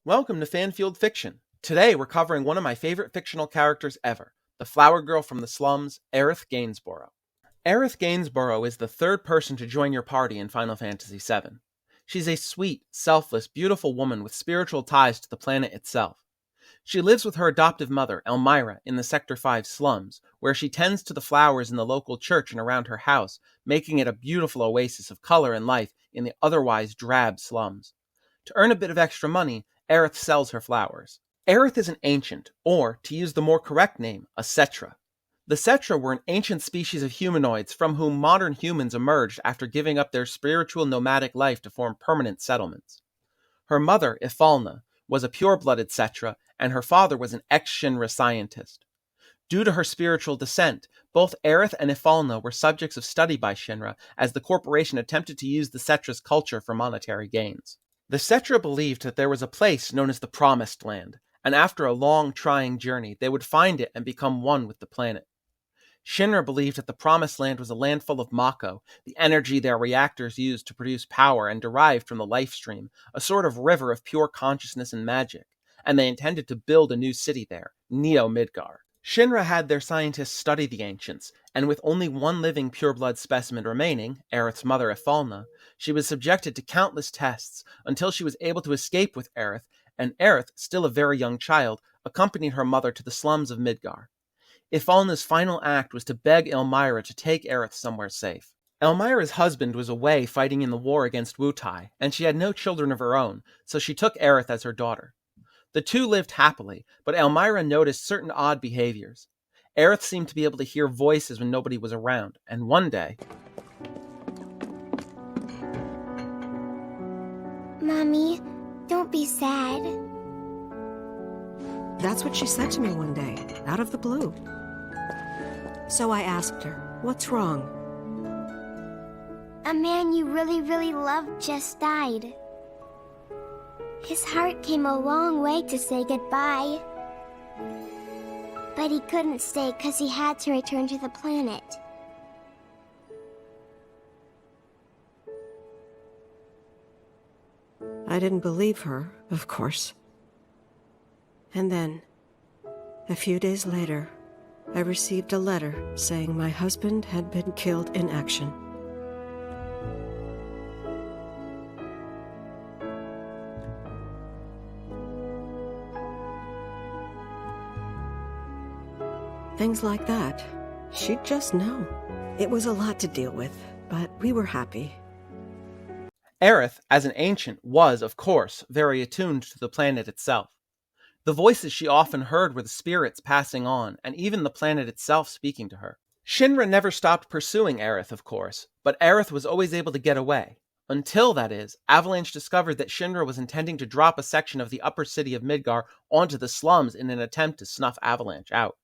Welcome to Fanfield Fiction. Today we're covering one of my favorite fictional characters ever, the flower girl from the slums, Aerith Gainsborough. Aerith Gainsborough is the third person to join your party in Final Fantasy VII. She's a sweet, selfless, beautiful woman with spiritual ties to the planet itself. She lives with her adoptive mother, Elmira, in the Sector 5 slums, where she tends to the flowers in the local church and around her house, making it a beautiful oasis of color and life in the otherwise drab slums. To earn a bit of extra money, Aerith sells her flowers. Aerith is an ancient, or, to use the more correct name, a Cetra. The Cetra were an ancient species of humanoids from whom modern humans emerged after giving up their spiritual nomadic life to form permanent settlements. Her mother, Ifalna, was a pure-blooded Cetra, and her father was an ex-Shinra scientist. Due to her spiritual descent, both Aerith and Ifalna were subjects of study by Shinra, as the corporation attempted to use the Cetra's culture for monetary gains. The Cetra believed that there was a place known as the Promised Land, and after a long, trying journey, they would find it and become one with the planet. Shinra believed that the Promised Land was a land full of Mako, the energy their reactors used to produce power and derived from the life stream, a sort of river of pure consciousness and magic, and they intended to build a new city there, Neo-Midgar. Shinra had their scientists study the ancients, and with only one living pureblood specimen remaining, Aerith's mother Ifalna, she was subjected to countless tests until she was able to escape with Aerith, and Aerith, still a very young child, accompanied her mother to the slums of Midgar. Ifalna's final act was to beg Elmira to take Aerith somewhere safe. Elmira's husband was away fighting in the war against Wutai, and she had no children of her own, so she took Aerith as her daughter. The two lived happily, but Elmira noticed certain odd behaviors. Aerith seemed to be able to hear voices when nobody was around, and one day... Mommy, don't be sad. That's what she said to me one day, out of the blue. So I asked her, what's wrong? A man you really loved just died. His heart came a long way to say goodbye. But he couldn't stay because he had to return to the planet. I didn't believe her, of course. And then, a few days later, I received a letter saying my husband had been killed in action. Things like that. She'd just know. It was a lot to deal with, but we were happy. Aerith, as an ancient, was, of course, very attuned to the planet itself. The voices she often heard were the spirits passing on, and even the planet itself speaking to her. Shinra never stopped pursuing Aerith, of course, but Aerith was always able to get away. Until, that is, Avalanche discovered that Shinra was intending to drop a section of the upper city of Midgar onto the slums in an attempt to snuff Avalanche out.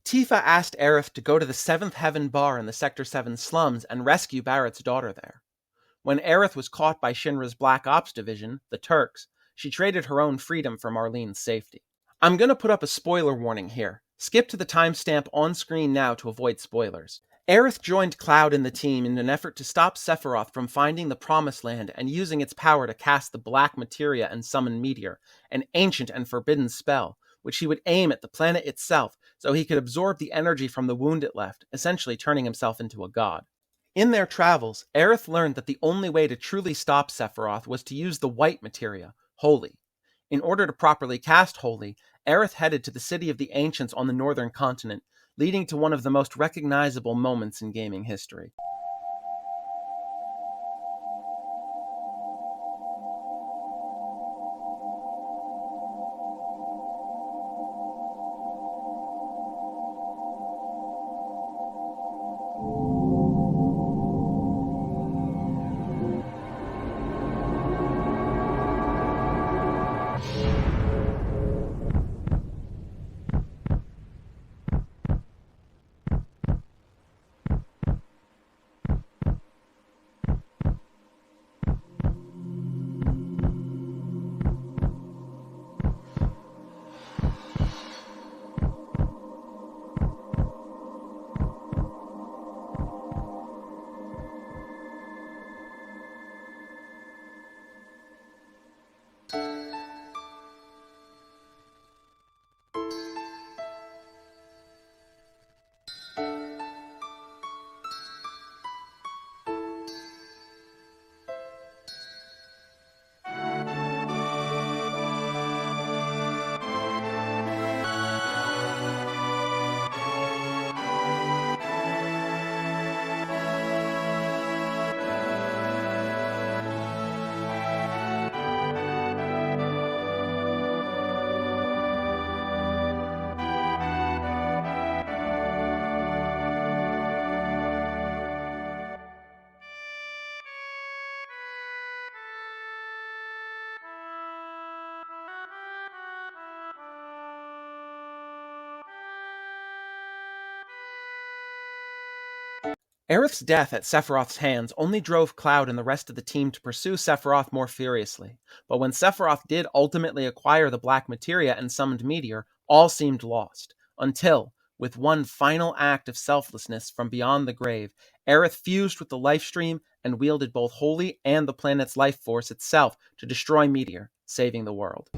Tifa asked Aerith to go to the 7th Heaven Bar in the Sector 7 slums and rescue Barrett's daughter there. When Aerith was caught by Shinra's Black Ops division, the Turks, she traded her own freedom for Marlene's safety. I'm going to put up a spoiler warning here. Skip to the timestamp on screen now to avoid spoilers. Aerith joined Cloud and the team in an effort to stop Sephiroth from finding the Promised Land and using its power to cast the Black Materia and summon Meteor, an ancient and forbidden spell, which he would aim at the planet itself so he could absorb the energy from the wound it left, essentially turning himself into a god. In their travels, Aerith learned that the only way to truly stop Sephiroth was to use the white materia, Holy. In order to properly cast Holy, Aerith headed to the city of the Ancients on the northern continent, leading to one of the most recognizable moments in gaming history. Aerith's death at Sephiroth's hands only drove Cloud and the rest of the team to pursue Sephiroth more furiously, but when Sephiroth did ultimately acquire the Black Materia and summoned Meteor, all seemed lost, until, with one final act of selflessness from beyond the grave, Aerith fused with the Lifestream and wielded both Holy and the planet's life force itself to destroy Meteor, saving the world.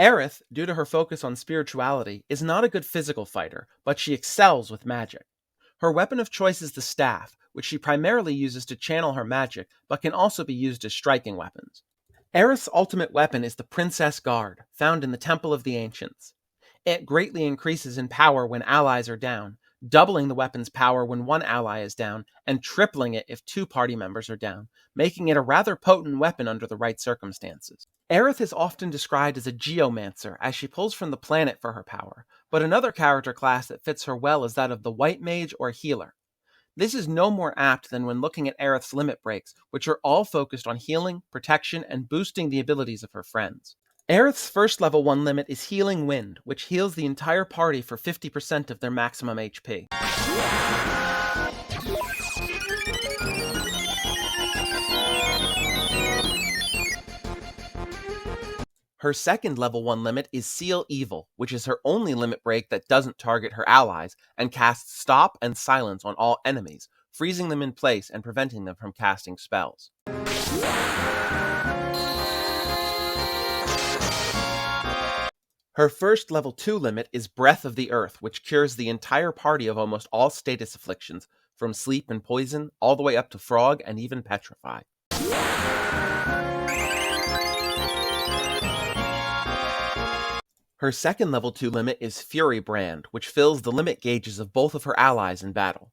Aerith, due to her focus on spirituality, is not a good physical fighter, but she excels with magic. Her weapon of choice is the staff, which she primarily uses to channel her magic, but can also be used as striking weapons. Aerith's ultimate weapon is the Princess Guard, found in the Temple of the Ancients. It greatly increases in power when allies are down, doubling the weapon's power when one ally is down, and tripling it if two party members are down, making it a rather potent weapon under the right circumstances. Aerith is often described as a geomancer, as she pulls from the planet for her power, but another character class that fits her well is that of the white mage or healer. This is no more apt than when looking at Aerith's limit breaks, which are all focused on healing, protection, and boosting the abilities of her friends. Aerith's first level 1 limit is Healing Wind, which heals the entire party for 50% of their maximum HP. Her second level 1 limit is Seal Evil, which is her only limit break that doesn't target her allies, and casts Stop and Silence on all enemies, freezing them in place and preventing them from casting spells. Her first level 2 limit is Breath of the Earth, which cures the entire party of almost all status afflictions, from sleep and poison, all the way up to frog and even petrify. Her second level 2 limit is Fury Brand, which fills the limit gauges of both of her allies in battle.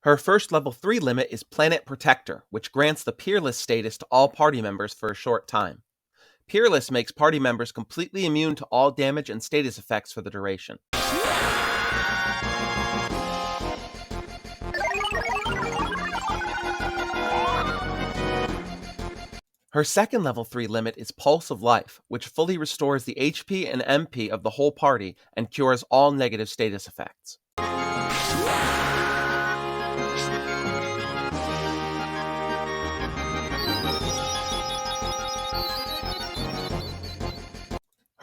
Her first level 3 limit is Planet Protector, which grants the Peerless status to all party members for a short time. Peerless makes party members completely immune to all damage and status effects for the duration. Her second level 3 limit is Pulse of Life, which fully restores the HP and MP of the whole party and cures all negative status effects.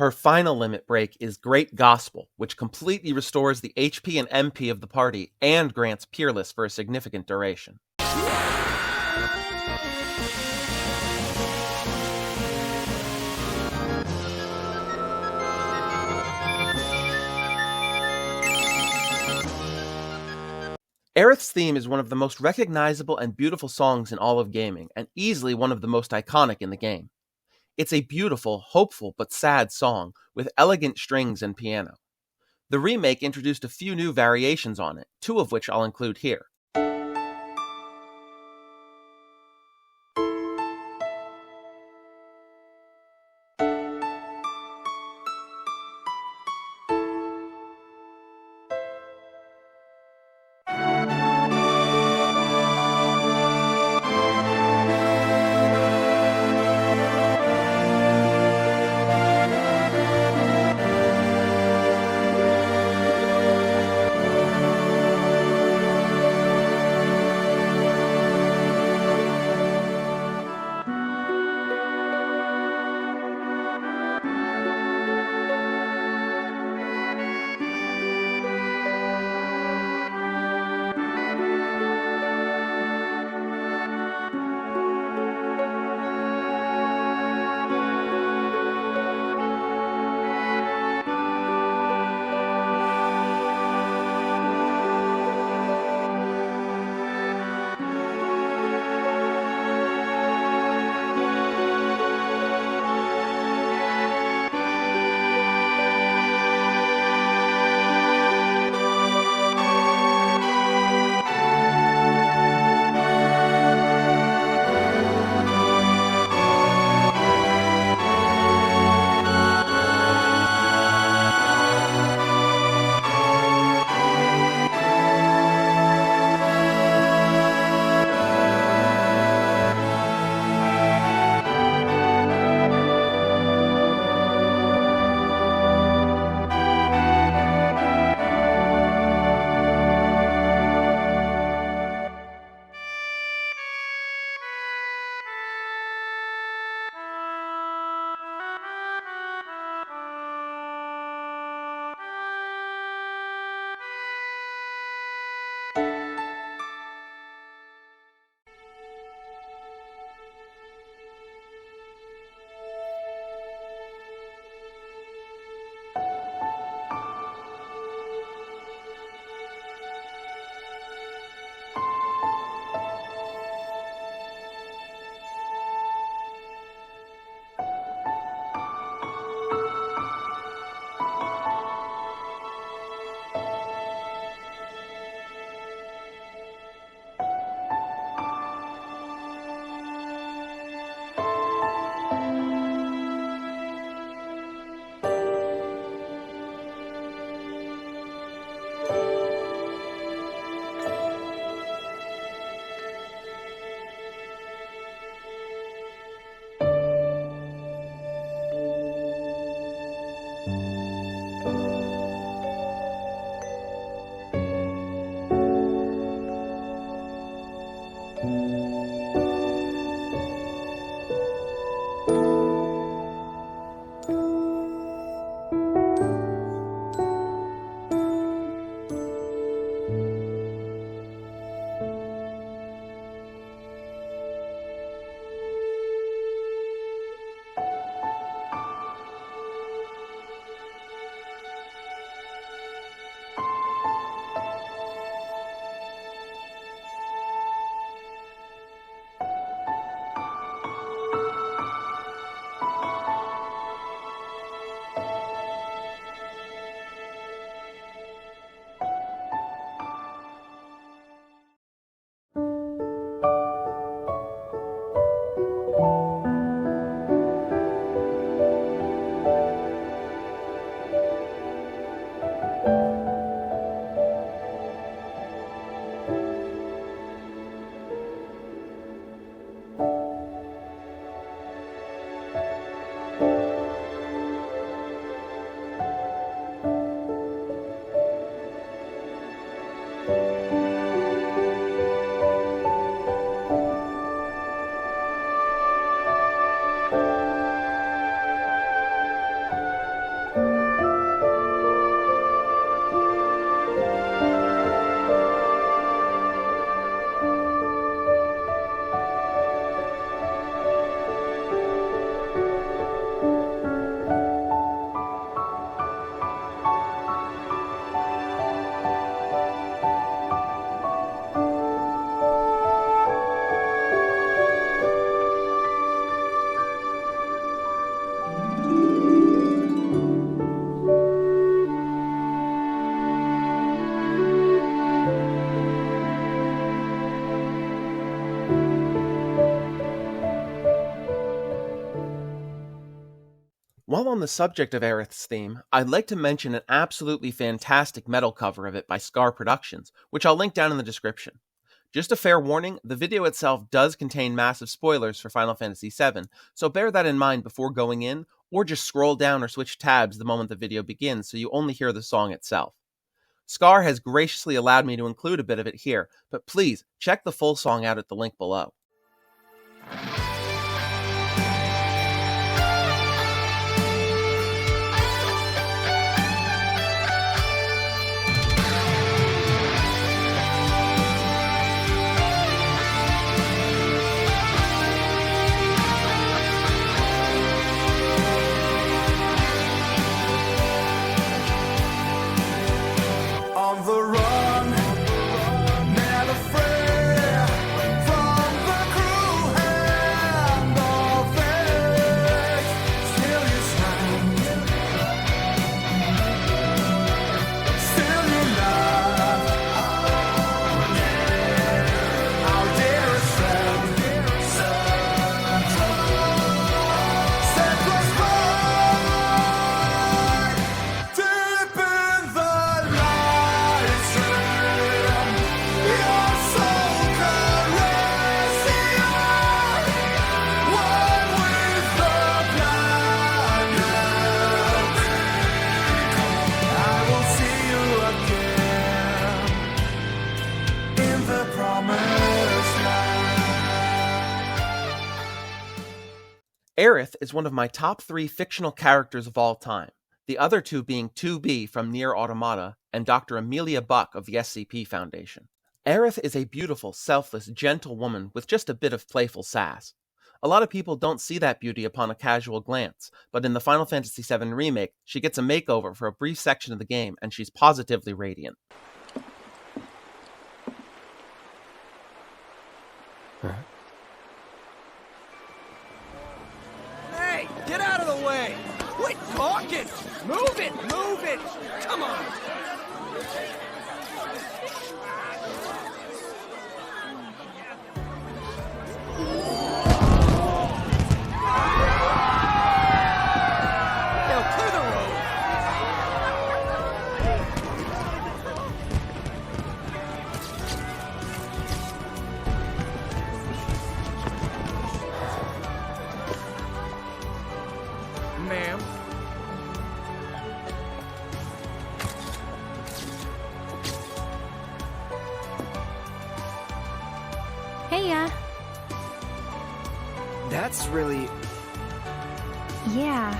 Her final limit break is Great Gospel, which completely restores the HP and MP of the party and grants Peerless for a significant duration. Aerith's theme is one of the most recognizable and beautiful songs in all of gaming, and easily one of the most iconic in the game. It's a beautiful, hopeful, but sad song, with elegant strings and piano. The remake introduced a few new variations on it, 2 of which I'll include here. While on the subject of Aerith's theme, I'd like to mention an absolutely fantastic metal cover of it by Skar Productions, which I'll link down in the description. Just a fair warning, the video itself does contain massive spoilers for Final Fantasy VII, so bear that in mind before going in, or just scroll down or switch tabs the moment the video begins so you only hear the song itself. Skar has graciously allowed me to include a bit of it here, but please check the full song out at the link below. On the run, never afraid from the cruel hand of fate. Still you stand, still you love our dearest friend. Set us right deep in the light stream. Your soul caress the earth, one with the planet. I will see you again in the promised land. Aerith is one of my top 3 fictional characters of all time, the other two being 2B from Nier Automata and Dr. Amelia Buck of the SCP Foundation. Aerith is a beautiful, selfless, gentle woman with just a bit of playful sass. A lot of people don't see that beauty upon a casual glance, but in the Final Fantasy VII Remake, she gets a makeover for a brief section of the game and she's positively radiant. Hey, get out of the way! Quit talking! Move it! Move it! Come on! Now clear the road! Ma'am? Heya. That's really... Yeah.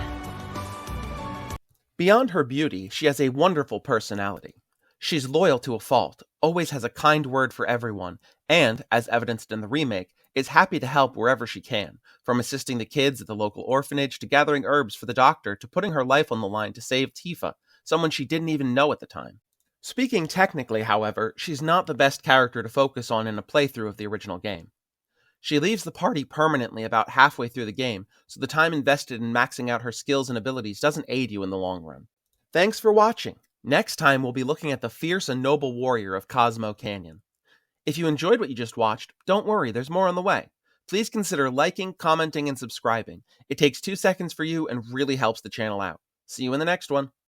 Beyond her beauty, she has a wonderful personality. She's loyal to a fault, always has a kind word for everyone, and, as evidenced in the remake, is happy to help wherever she can, from assisting the kids at the local orphanage to gathering herbs for the doctor to putting her life on the line to save Tifa, someone she didn't even know at the time. Speaking technically, however, she's not the best character to focus on in a playthrough of the original game. She leaves the party permanently about halfway through the game, so the time invested in maxing out her skills and abilities doesn't aid you in the long run. Thanks for watching! Next time we'll be looking at the fierce and noble warrior of Cosmo Canyon. If you enjoyed what you just watched, don't worry, there's more on the way. Please consider liking, commenting, and subscribing. It takes 2 seconds for you and really helps the channel out. See you in the next one.